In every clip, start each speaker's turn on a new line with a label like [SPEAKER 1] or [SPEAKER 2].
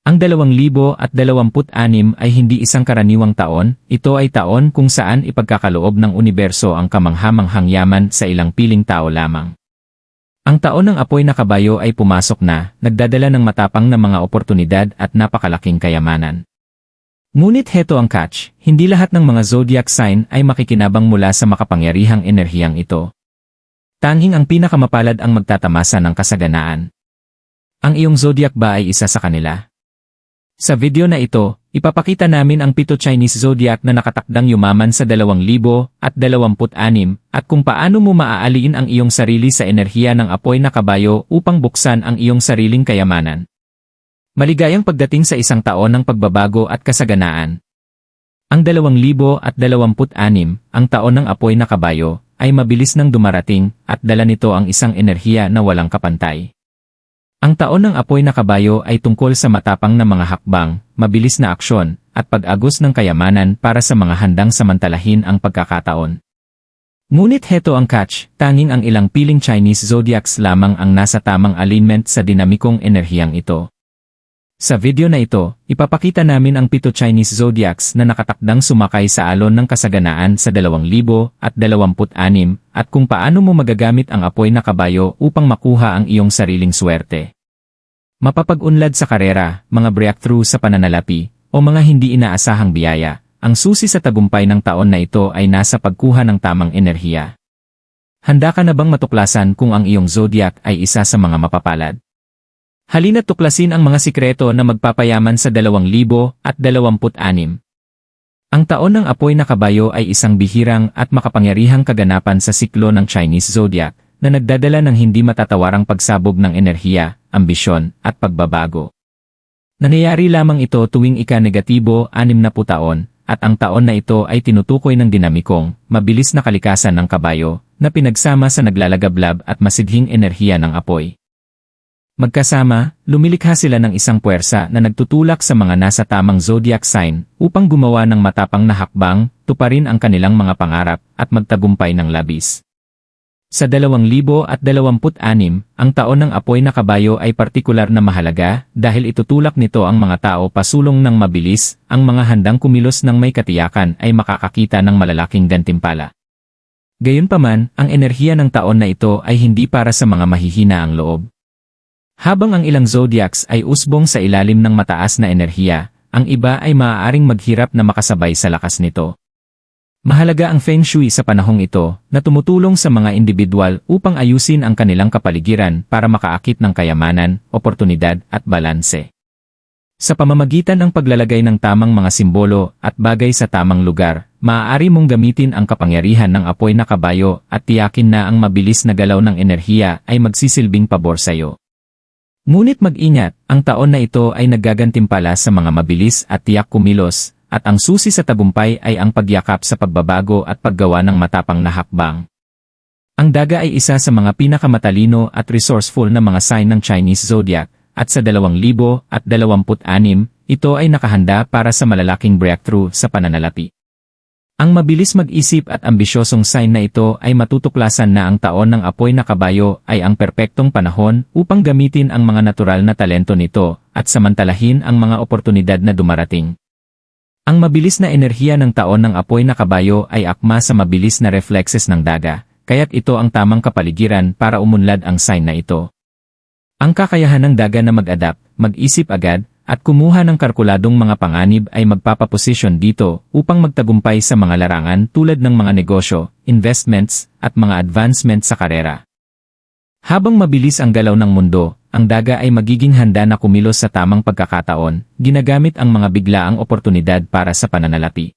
[SPEAKER 1] Ang 2026 ay hindi isang karaniwang taon, ito ay taon kung saan ipagkakaloob ng universo ang kamangha-manghang yaman sa ilang piling tao lamang. Ang taon ng apoy na kabayo ay pumasok na, nagdadala ng matapang na mga oportunidad at napakalaking kayamanan. Ngunit heto ang catch, hindi lahat ng mga zodiac sign ay makikinabang mula sa makapangyarihang enerhiyang ito. Tanging ang pinakamapalad ang magtatamasa ng kasaganaan. Ang iyong zodiac ba ay isa sa kanila? Sa video na ito, ipapakita namin ang 7 Chinese zodiac na nakatakdang yumaman sa 2026 at kung paano mo maaaliin ang iyong sarili sa enerhiya ng apoy na kabayo upang buksan ang iyong sariling kayamanan. Maligayang pagdating sa isang taon ng pagbabago at kasaganaan. Ang 2026, ang taon ng apoy na kabayo, ay mabilis nang dumarating at dala nito ang isang enerhiya na walang kapantay. Ang taon ng apoy na kabayo ay tungkol sa matapang na mga hakbang, mabilis na aksyon, at pag-agos ng kayamanan para sa mga handang samantalahin ang pagkakataon. Ngunit heto ang catch, tanging ang ilang piling Chinese zodiacs lamang ang nasa tamang alignment sa dinamikong enerhiyang ito. Sa video na ito, ipapakita namin ang 7 Chinese zodiacs na nakatakdang sumakay sa alon ng kasaganaan sa 2026 at kung paano mo magagamit ang apoy na kabayo upang makuha ang iyong sariling swerte. Mapapag-unlad sa karera, mga breakthrough sa pananalapi, o mga hindi inaasahang biyaya, ang susi sa tagumpay ng taon na ito ay nasa pagkuha ng tamang enerhiya. Handa ka na bang matuklasan kung ang iyong zodiac ay isa sa mga mapapalad? Halina't tuklasin ang mga sikreto na magpapayaman sa 2026. Ang taon ng apoy na kabayo ay isang bihirang at makapangyarihang kaganapan sa siklo ng Chinese zodiac na nagdadala ng hindi matatawarang pagsabog ng enerhiya, ambisyon, at pagbabago. Nangyayari lamang ito tuwing ika-negatibo 60 taon, at ang taon na ito ay tinutukoy ng dinamikong, mabilis na kalikasan ng kabayo na pinagsama sa naglalagablab at masidhing enerhiya ng apoy. Magkasama, lumilikha sila ng isang puwersa na nagtutulak sa mga nasa tamang zodiac sign upang gumawa ng matapang na hakbang, tuparin ang kanilang mga pangarap, at magtagumpay ng labis. Sa 2026, ang taon ng apoy na kabayo ay partikular na mahalaga dahil itutulak nito ang mga tao pasulong ng mabilis, ang mga handang kumilos ng may katiyakan ay makakakita ng malalaking gantimpala. Gayunpaman, ang enerhiya ng taon na ito ay hindi para sa mga mahihina ang loob. Habang ang ilang zodiacs ay usbong sa ilalim ng mataas na enerhiya, ang iba ay maaaring maghirap na makasabay sa lakas nito. Mahalaga ang Feng Shui sa panahong ito na tumutulong sa mga individual upang ayusin ang kanilang kapaligiran para makaakit ng kayamanan, oportunidad at balanse. Sa pamamagitan ng paglalagay ng tamang mga simbolo at bagay sa tamang lugar, maaari mong gamitin ang kapangyarihan ng apoy na kabayo at tiyakin na ang mabilis na galaw ng enerhiya ay magsisilbing pabor sa iyo. Ngunit mag-ingat, ang taon na ito ay naggagantimpala sa mga mabilis at tiyak kumilos, at ang susi sa tagumpay ay ang pagyakap sa pagbabago at paggawa ng matapang na hakbang. Ang daga ay isa sa mga pinakamatalino at resourceful na mga sign ng Chinese zodiac, at sa 2026, ito ay nakahanda para sa malalaking breakthrough sa pananalapi. Ang mabilis mag-isip at ambisyosong sign na ito ay matutuklasan na ang taon ng apoy na kabayo ay ang perpektong panahon upang gamitin ang mga natural na talento nito at samantalahin ang mga oportunidad na dumarating. Ang mabilis na enerhiya ng taon ng apoy na kabayo ay akma sa mabilis na reflexes ng daga, kaya't ito ang tamang kapaligiran para umunlad ang sign na ito. Ang kakayahan ng daga na mag-adapt, mag-isip agad, at kumuha ng kalkuladong mga panganib ay magpapaposisyon dito upang magtagumpay sa mga larangan tulad ng mga negosyo, investments, at mga advancement sa karera. Habang mabilis ang galaw ng mundo, ang daga ay magiging handa na kumilos sa tamang pagkakataon, ginagamit ang mga biglaang oportunidad para sa pananalapi.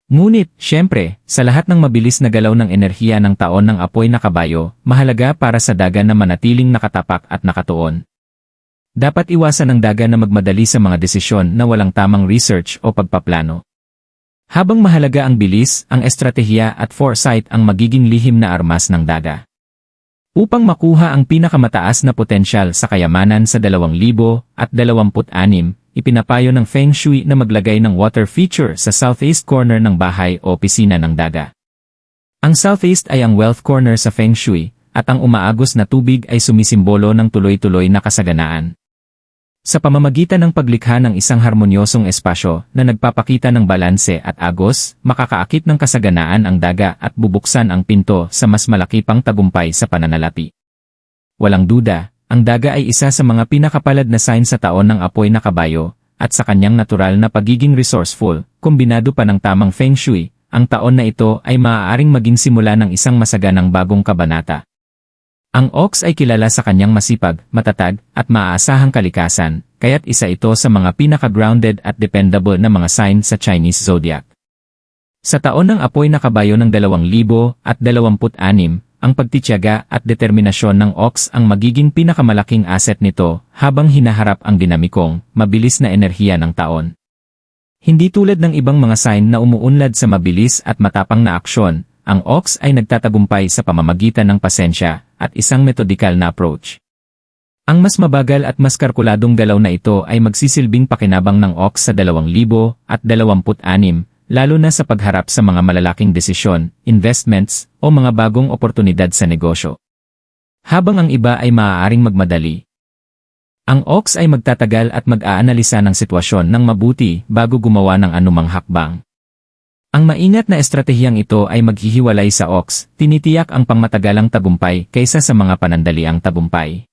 [SPEAKER 1] Ngunit, syempre, sa lahat ng mabilis na galaw ng enerhiya ng taon ng apoy na kabayo, mahalaga para sa daga na manatiling nakatapak at nakatuon. Dapat iwasan ng daga na magmadali sa mga desisyon na walang tamang research o pagpaplano. Habang mahalaga ang bilis, ang estratehiya at foresight ang magiging lihim na armas ng daga. Upang makuha ang pinakamataas na potensyal sa kayamanan sa 2026, ipinapayo ng Feng Shui na maglagay ng water feature sa southeast corner ng bahay o opisina ng daga. Ang southeast ay ang wealth corner sa Feng Shui, at ang umaagos na tubig ay sumisimbolo ng tuloy-tuloy na kasaganaan. Sa pamamagitan ng paglikha ng isang harmonyosong espasyo na nagpapakita ng balanse at agos, makakaakit ng kasaganaan ang daga at bubuksan ang pinto sa mas malaki pang tagumpay sa pananalapi. Walang duda, ang daga ay isa sa mga pinakapalad na sign sa taon ng apoy na kabayo, at sa kanyang natural na pagiging resourceful, kombinado pa ng tamang feng shui, ang taon na ito ay maaaring maging simula ng isang masaganang bagong kabanata. Ang ox ay kilala sa kanyang masipag, matatag, at maaasahang kalikasan, kaya't isa ito sa mga pinaka-grounded at dependable na mga sign sa Chinese zodiac. Sa taon ng apoy na kabayo ng 2026, ang pagtitiyaga at determinasyon ng ox ang magiging pinakamalaking asset nito habang hinaharap ang dinamikong, mabilis na enerhiya ng taon. Hindi tulad ng ibang mga sign na umuunlad sa mabilis at matapang na aksyon, ang ox ay nagtatagumpay sa pamamagitan ng pasensya at isang metodikal na approach. Ang mas mabagal at mas kalkuladong galaw na ito ay magsisilbing pakinabang ng ox sa 2026, lalo na sa pagharap sa mga malalaking desisyon, investments, o mga bagong oportunidad sa negosyo. Habang ang iba ay maaaring magmadali, ang ox ay magtatagal at mag-aanalisa ng sitwasyon ng mabuti bago gumawa ng anumang hakbang. Ang maingat na estratehiyang ito ay maghihiwalay sa ox, tinitiyak ang pangmatagalang tagumpay kaysa sa mga panandaliang tagumpay.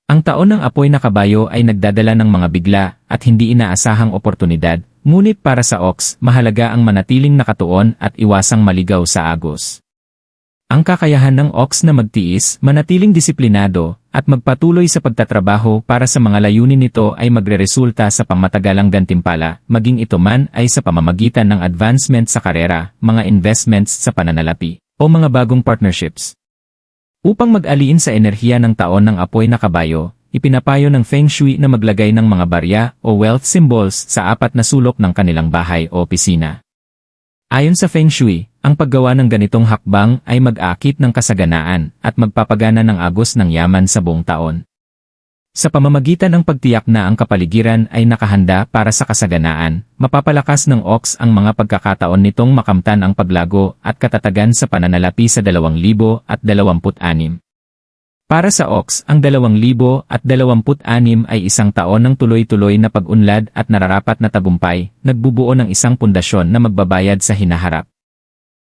[SPEAKER 1] Ang taon ng apoy na kabayo ay nagdadala ng mga bigla at hindi inaasahang oportunidad, ngunit para sa ox, mahalaga ang manatiling nakatuon at iwasang maligaw sa agos. Ang kakayahan ng ox na magtiis, manatiling disiplinado, at magpatuloy sa pagtatrabaho para sa mga layunin nito ay magreresulta sa pangmatagalang gantimpala, maging ito man ay sa pamamagitan ng advancement sa karera, mga investments sa pananalapi, o mga bagong partnerships. Upang mag-aliin sa enerhiya ng taon ng apoy na kabayo, ipinapayo ng Feng Shui na maglagay ng mga barya o wealth symbols sa apat na sulok ng kanilang bahay o opisina. Ayon sa Feng Shui, ang paggawa ng ganitong hakbang ay mag-aakit ng kasaganaan at magpapagana ng agos ng yaman sa buong taon. Sa pamamagitan ng pagtiyak na ang kapaligiran ay nakahanda para sa kasaganaan, mapapalakas ng ox ang mga pagkakataon nitong makamtan ang paglago at katatagan sa pananalapi sa 2026. Para sa ox, ang 2026 ay isang taon ng tuloy-tuloy na pag-unlad at nararapat na tagumpay, nagbubuo ng isang pundasyon na magbabayad sa hinaharap.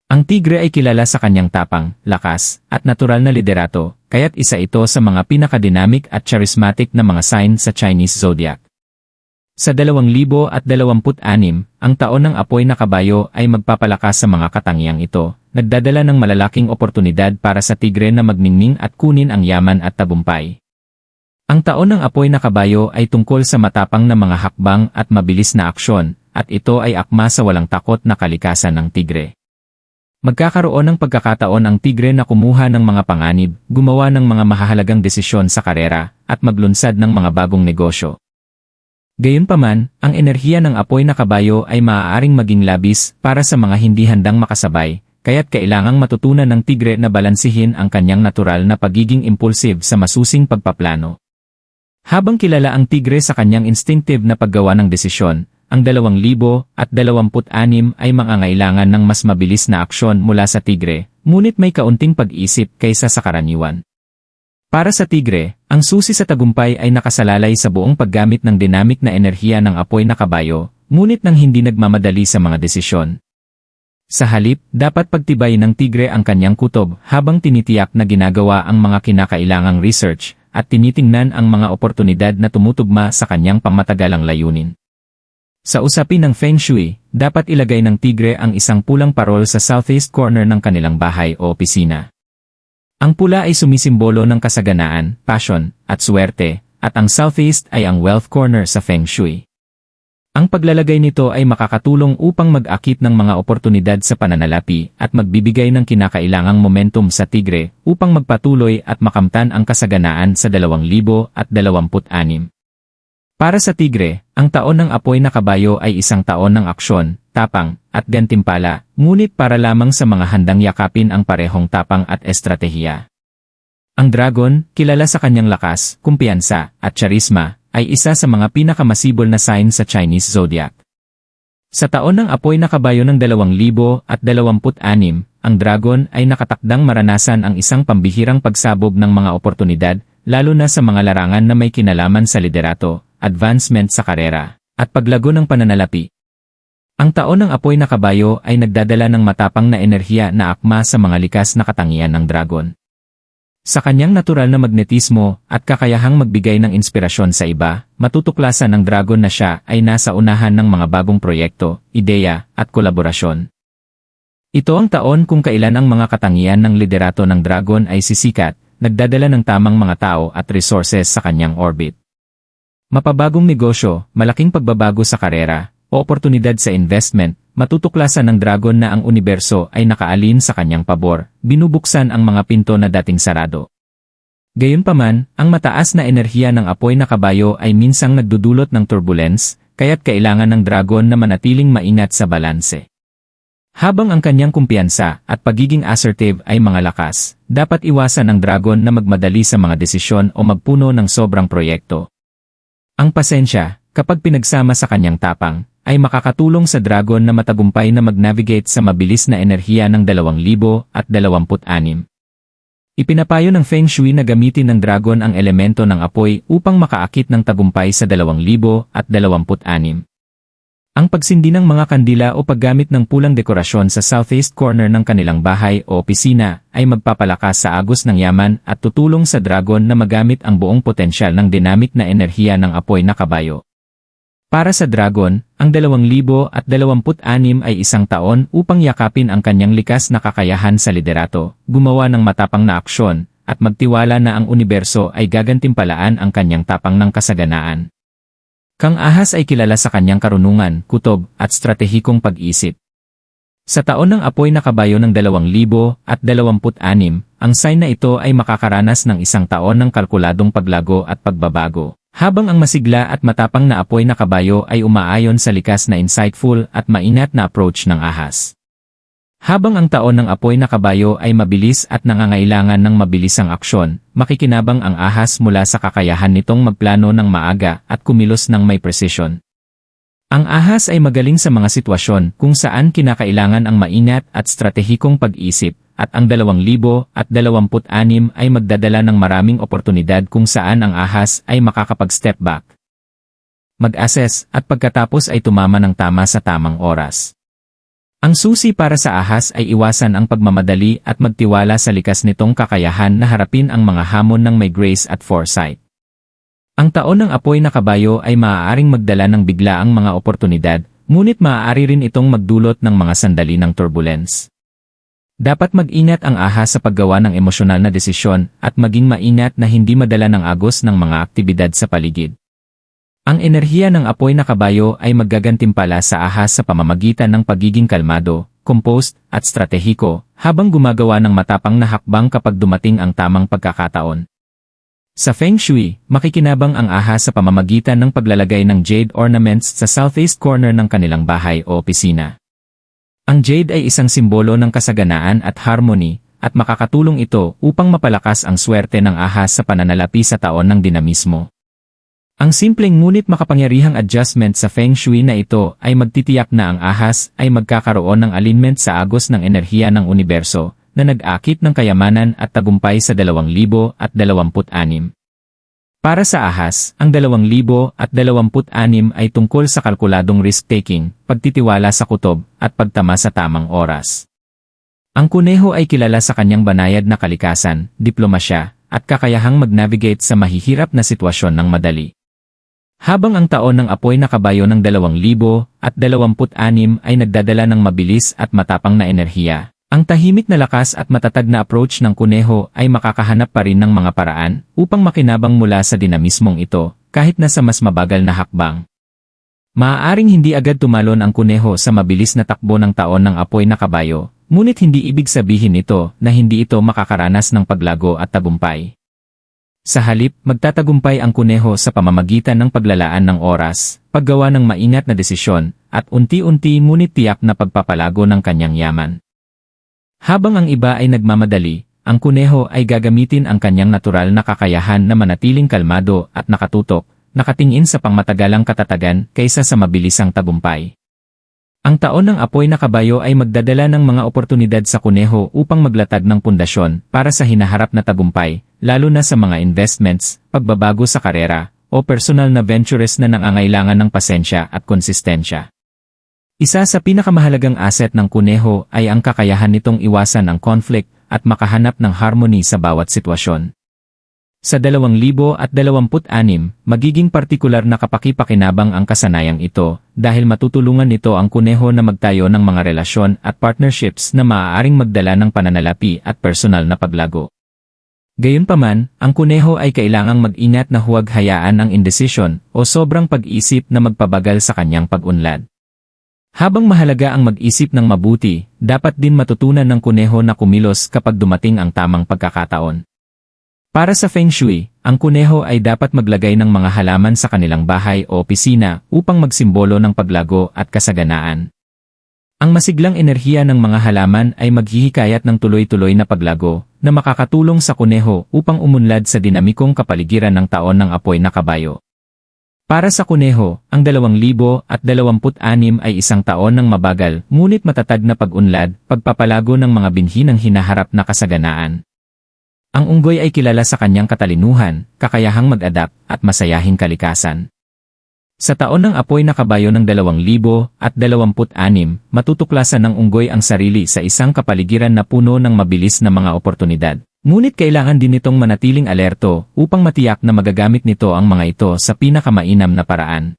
[SPEAKER 1] Ang tigre ay kilala sa kanyang tapang, lakas, at natural na liderato, kaya't isa ito sa mga pinakadynamic at charismatic na mga sign sa Chinese zodiac. Sa 2026, ang taon ng apoy na kabayo ay magpapalakas sa mga katangiang ito, nagdadala ng malalaking oportunidad para sa tigre na magningning at kunin ang yaman at tagumpay. Ang taon ng apoy na kabayo ay tungkol sa matapang na mga hakbang at mabilis na aksyon, at ito ay akma sa walang takot na kalikasan ng tigre. Magkakaroon ng pagkakataon ang tigre na kumuha ng mga panganib, gumawa ng mga mahahalagang desisyon sa karera, at maglunsad ng mga bagong negosyo. Gayunpaman, ang enerhiya ng apoy na kabayo ay maaaring maging labis para sa mga hindi handang makasabay, kaya't kailangang matutunan ng tigre na balansihin ang kanyang natural na pagiging impulsive sa masusing pagpaplano. Habang kilala ang tigre sa kanyang instinctive na paggawa ng desisyon, ang 2026 ay mangangailangan ng mas mabilis na aksyon mula sa tigre, ngunit may kaunting pag-isip kaysa sa karaniwan. Para sa tigre, ang susi sa tagumpay ay nakasalalay sa buong paggamit ng dynamic na enerhiya ng apoy na kabayo, ngunit nang hindi nagmamadali sa mga desisyon. Sa halip, dapat pagtibay ng tigre ang kanyang kutob habang tinitiyak na ginagawa ang mga kinakailangang research at tinitingnan ang mga oportunidad na tumutugma sa kanyang pangmatagalang layunin. Sa usapin ng Feng Shui, dapat ilagay ng tigre ang isang pulang parol sa southeast corner ng kanilang bahay o opisina. Ang pula ay sumisimbolo ng kasaganaan, passion, at swerte, at ang southeast ay ang wealth corner sa Feng Shui. Ang paglalagay nito ay makakatulong upang mag-akit ng mga oportunidad sa pananalapi at magbibigay ng kinakailangang momentum sa tigre upang magpatuloy at makamtan ang kasaganaan sa 2026. Para sa tigre, ang taon ng apoy na kabayo ay isang taon ng aksyon, tapang, at gantimpala, ngunit para lamang sa mga handang yakapin ang parehong tapang at estratehiya. Ang dragon, kilala sa kanyang lakas, kumpiyansa, at charisma, ay isa sa mga pinakamasibol na sign sa Chinese zodiac. Sa taon ng apoy na kabayo ng 2026, ang dragon ay nakatakdang maranasan ang isang pambihirang pagsabog ng mga oportunidad, lalo na sa mga larangan na may kinalaman sa liderato, advancement sa karera, at paglago ng pananalapi. Ang taon ng apoy na kabayo ay nagdadala ng matapang na enerhiya na akma sa mga likas na katangian ng dragon. Sa kanyang natural na magnetismo at kakayahang magbigay ng inspirasyon sa iba, matutuklasan ng dragon na siya ay nasa unahan ng mga bagong proyekto, ideya, at kolaborasyon. Ito ang taon kung kailan ang mga katangian ng liderato ng dragon ay sisikat, nagdadala ng tamang mga tao at resources sa kanyang orbit. Mapabagong negosyo, malaking pagbabago sa karera, o oportunidad sa investment, matutuklasan ng dragon na ang universo ay nakaalin sa kanyang pabor, binubuksan ang mga pinto na dating sarado. Gayunpaman, ang mataas na enerhiya ng apoy na kabayo ay minsang nagdudulot ng turbulence, kaya't kailangan ng dragon na manatiling maingat sa balanse. Habang ang kanyang kumpiyansa at pagiging assertive ay mga lakas, dapat iwasan ng dragon na magmadali sa mga desisyon o magpuno ng sobrang proyekto. Ang pasensya, kapag pinagsama sa kanyang tapang, ay makakatulong sa dragon na matagumpay na mag-navigate sa mabilis na enerhiya ng 2026. Ipinapayo ng Feng Shui na gamitin ng dragon ang elemento ng apoy upang makaakit ng tagumpay sa 2026. Ang pagsindi ng mga kandila o paggamit ng pulang dekorasyon sa southeast corner ng kanilang bahay o opisina ay magpapalakas sa agos ng yaman at tutulong sa dragon na magamit ang buong potensyal ng dynamic na enerhiya ng apoy na kabayo. Para sa dragon, ang 2026 ay isang taon upang yakapin ang kanyang likas na kakayahan sa liderato, gumawa ng matapang na aksyon, at magtiwala na ang universo ay gagantimpalaan ang kanyang tapang ng kasaganaan. Kang ahas ay kilala sa kanyang karunungan, kutob, at stratehikong pag-isip. Sa taon ng apoy na kabayo ng 2026, ang sign na ito ay makakaranas ng isang taon ng kalkuladong paglago at pagbabago. Habang ang masigla at matapang na apoy na kabayo ay umaayon sa likas na insightful at maingat na approach ng ahas. Habang ang taon ng apoy na kabayo ay mabilis at nangangailangan ng mabilisang aksyon, makikinabang ang ahas mula sa kakayahan nitong magplano ng maaga at kumilos ng may precision. Ang ahas ay magaling sa mga sitwasyon kung saan kinakailangan ang maingat at stratehikong pag-isip, at ang 2026 ay magdadala ng maraming oportunidad kung saan ang ahas ay makakapag-step back, mag-assess, at pagkatapos ay tumama ng tama sa tamang oras. Ang susi para sa ahas ay iwasan ang pagmamadali at magtiwala sa likas nitong kakayahan na harapin ang mga hamon ng may grace at foresight. Ang taon ng apoy na kabayo ay maaaring magdala ng biglaang mga oportunidad, ngunit maaari rin itong magdulot ng mga sandali ng turbulence. Dapat mag-ingat ang ahas sa paggawa ng emosyonal na desisyon at maging maingat na hindi madala ng agos ng mga aktibidad sa paligid. Ang enerhiya ng apoy na kabayo ay maggagantimpala sa ahas sa pamamagitan ng pagiging kalmado, composed, at stratehiko, habang gumagawa ng matapang na hakbang kapag dumating ang tamang pagkakataon. Sa Feng Shui, makikinabang ang ahas sa pamamagitan ng paglalagay ng jade ornaments sa southeast corner ng kanilang bahay o opisina. Ang jade ay isang simbolo ng kasaganaan at harmony, at makakatulong ito upang mapalakas ang swerte ng ahas sa pananalapi sa taon ng dinamismo. Ang simpleng ngunit makapangyarihang adjustment sa Feng Shui na ito ay magtitiyak na ang ahas ay magkakaroon ng alignment sa agos ng enerhiya ng universo na nag-akit ng kayamanan at tagumpay sa 2026. Para sa ahas, ang 2026 ay tungkol sa kalkuladong risk-taking, pagtitiwala sa kutob, at pagtama sa tamang oras. Ang kuneho ay kilala sa kanyang banayad na kalikasan, diplomasya, at kakayahang mag-navigate sa mahihirap na sitwasyon ng madali. Habang ang taon ng apoy na kabayo ng 2026 ay nagdadala ng mabilis at matapang na enerhiya, ang tahimik na lakas at matatag na approach ng kuneho ay makakahanap pa rin ng mga paraan upang makinabang mula sa dinamismong ito, kahit na sa mas mabagal na hakbang. Maaaring hindi agad tumalon ang kuneho sa mabilis na takbo ng taon ng apoy na kabayo, ngunit hindi ibig sabihin nito na hindi ito makakaranas ng paglago at tagumpay. Sa halip, magtatagumpay ang kuneho sa pamamagitan ng paglalaan ng oras, paggawa ng maingat na desisyon, at unti-unti ngunit tiyak na pagpapalago ng kanyang yaman. Habang ang iba ay nagmamadali, ang kuneho ay gagamitin ang kanyang natural na kakayahan na manatiling kalmado at nakatutok, nakatingin sa pangmatagalang katatagan kaysa sa mabilisang tagumpay. Ang taon ng apoy na kabayo ay magdadala ng mga oportunidad sa kuneho upang maglatag ng pundasyon para sa hinaharap na tagumpay, lalo na sa mga investments, pagbabago sa karera, o personal na ventures na nangangailangan ng pasensya at konsistensya. Isa sa pinakamahalagang asset ng kuneho ay ang kakayahan nitong iwasan ang conflict at makahanap ng harmony sa bawat sitwasyon. Sa 2026, magiging partikular na kapakipakinabang ang kasanayang ito dahil matutulungan nito ang kuneho na magtayo ng mga relasyon at partnerships na maaaring magdala ng pananalapi at personal na paglago. Gayunpaman, ang kuneho ay kailangang mag-ingat na huwag hayaan ang indecision o sobrang pag-isip na magpabagal sa kanyang pag-unlad. Habang mahalaga ang mag-isip ng mabuti, dapat din matutunan ng kuneho na kumilos kapag dumating ang tamang pagkakataon. Para sa Feng Shui, ang kuneho ay dapat maglagay ng mga halaman sa kanilang bahay o opisina upang magsimbolo ng paglago at kasaganaan. Ang masiglang enerhiya ng mga halaman ay maghihikayat ng tuloy-tuloy na paglago na makakatulong sa kuneho upang umunlad sa dinamikong kapaligiran ng taon ng apoy na kabayo. Para sa kuneho, ang 2026 ay isang taon ng mabagal ngunit matatag na pag-unlad, pagpapalago ng mga binhi ng hinaharap na kasaganaan. Ang unggoy ay kilala sa kanyang katalinuhan, kakayahang mag-adapt, at masayahing kalikasan. Sa taon ng apoy na kabayo ng 2026, matutuklasan ng unggoy ang sarili sa isang kapaligiran na puno ng mabilis na mga oportunidad. Ngunit kailangan din nitong manatiling alerto upang matiyak na magagamit nito ang mga ito sa pinakamainam na paraan.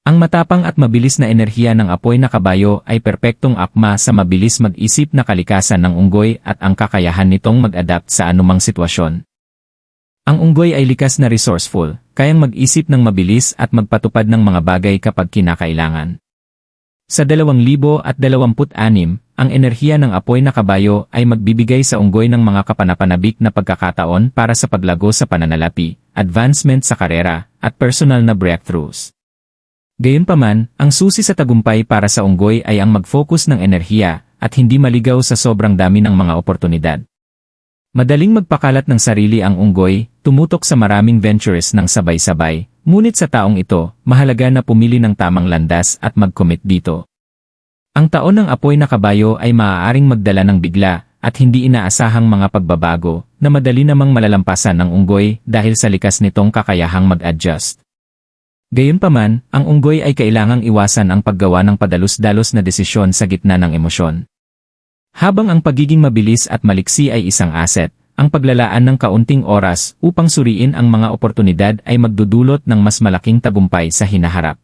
[SPEAKER 1] Ang matapang at mabilis na enerhiya ng apoy na kabayo ay perpektong akma sa mabilis mag-isip na kalikasan ng unggoy at ang kakayahan nitong mag-adapt sa anumang sitwasyon. Ang unggoy ay likas na resourceful, kayang mag-isip ng mabilis at magpatupad ng mga bagay kapag kinakailangan. Sa 2026, ang enerhiya ng apoy na kabayo ay magbibigay sa unggoy ng mga kapanapanabik na pagkakataon para sa paglago sa pananalapi, advancement sa karera, at personal na breakthroughs. Gayunpaman, ang susi sa tagumpay para sa unggoy ay ang mag-focus ng enerhiya at hindi maligaw sa sobrang dami ng mga oportunidad. Madaling magpakalat ng sarili ang unggoy, tumutok sa maraming ventures ng sabay-sabay, ngunit sa taong ito, mahalaga na pumili ng tamang landas at mag-commit dito. Ang taon ng apoy na kabayo ay maaaring magdala ng bigla at hindi inaasahang mga pagbabago na madali namang malalampasan ng unggoy dahil sa likas nitong kakayahang mag-adjust. Gayunpaman, ang unggoy ay kailangang iwasan ang paggawa ng padalos-dalos na desisyon sa gitna ng emosyon. Habang ang pagiging mabilis at maliksi ay isang asset, ang paglalaan ng kaunting oras upang suriin ang mga oportunidad ay magdudulot ng mas malaking tagumpay sa hinaharap.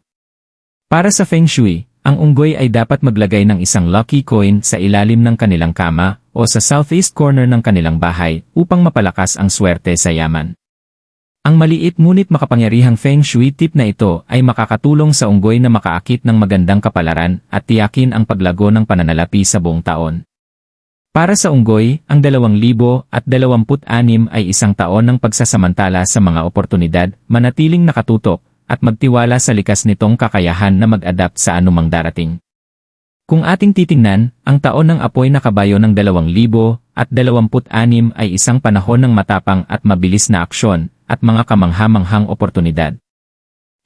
[SPEAKER 1] Para sa Feng Shui, ang unggoy ay dapat maglagay ng isang lucky coin sa ilalim ng kanilang kama o sa southeast corner ng kanilang bahay upang mapalakas ang swerte sa yaman. Ang maliit ngunit makapangyarihang Feng Shui tip na ito ay makakatulong sa unggoy na makaakit ng magandang kapalaran at tiyakin ang paglago ng pananalapi sa buong taon. Para sa unggoy, ang 2026 ay isang taon ng pagsasamantala sa mga oportunidad, manatiling nakatutok, at magtiwala sa likas nitong kakayahan na mag-adapt sa anumang darating. Kung ating titingnan, ang taon ng apoy na kabayo ng 2026 ay isang panahon ng matapang at mabilis na aksyon at mga kamangha-manghang oportunidad.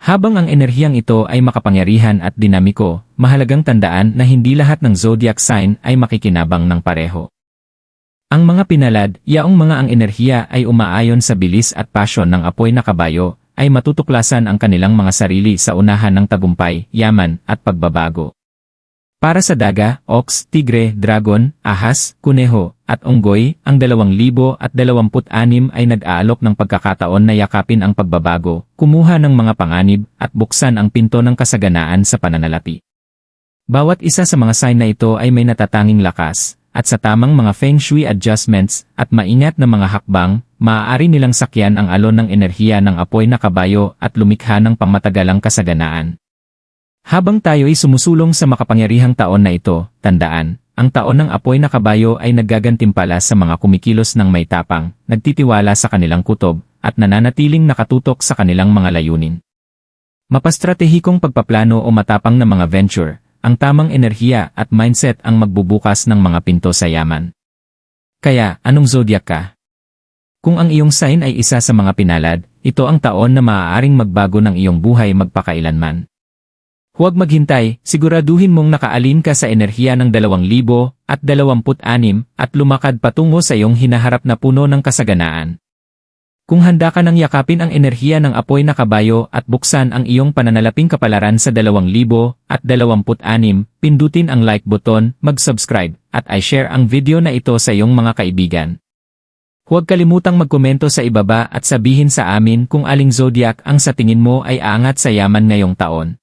[SPEAKER 1] Habang ang enerhiyang ito ay makapangyarihan at dinamiko, mahalagang tandaan na hindi lahat ng zodiac sign ay makikinabang ng pareho. Ang mga pinalad, yaong mga ang enerhiya ay umaayon sa bilis at pasyon ng apoy na kabayo, ay matutuklasan ang kanilang mga sarili sa unahan ng tagumpay, yaman, at pagbabago. Para sa daga, ox, tigre, dragon, ahas, kuneho, at unggoy, ang 2026 ay nag-aalok ng pagkakataon na yakapin ang pagbabago, kumuha ng mga panganib, at buksan ang pinto ng kasaganaan sa pananalapi. Bawat isa sa mga sign na ito ay may natatanging lakas, at sa tamang mga Feng Shui adjustments, at maingat na mga hakbang, maaari nilang sakyan ang alon ng enerhiya ng apoy na kabayo at lumikha ng pangmatagalang kasaganaan. Habang tayo'y sumusulong sa makapangyarihang taon na ito, tandaan, ang taon ng apoy na kabayo ay naggagantimpala sa mga kumikilos ng may tapang, nagtitiwala sa kanilang kutob, at nananatiling nakatutok sa kanilang mga layunin. Mapastratehikong pagpaplano o matapang na mga venture, ang tamang enerhiya at mindset ang magbubukas ng mga pinto sa yaman. Kaya, anong zodiac ka? Kung ang iyong sign ay isa sa mga pinalad, ito ang taon na maaaring magbago ng iyong buhay magpakailanman. Huwag maghintay, siguraduhin mong nakaalin ka sa enerhiya ng 2026 at lumakad patungo sa iyong hinaharap na puno ng kasaganaan. Kung handa ka nang yakapin ang enerhiya ng apoy na kabayo at buksan ang iyong pananalaping kapalaran sa 2026, pindutin ang like button, mag-subscribe, at i-share ang video na ito sa iyong mga kaibigan. Huwag kalimutang magkomento sa ibaba at sabihin sa amin kung aling zodiac ang sa tingin mo ay aangat sa yaman ngayong taon.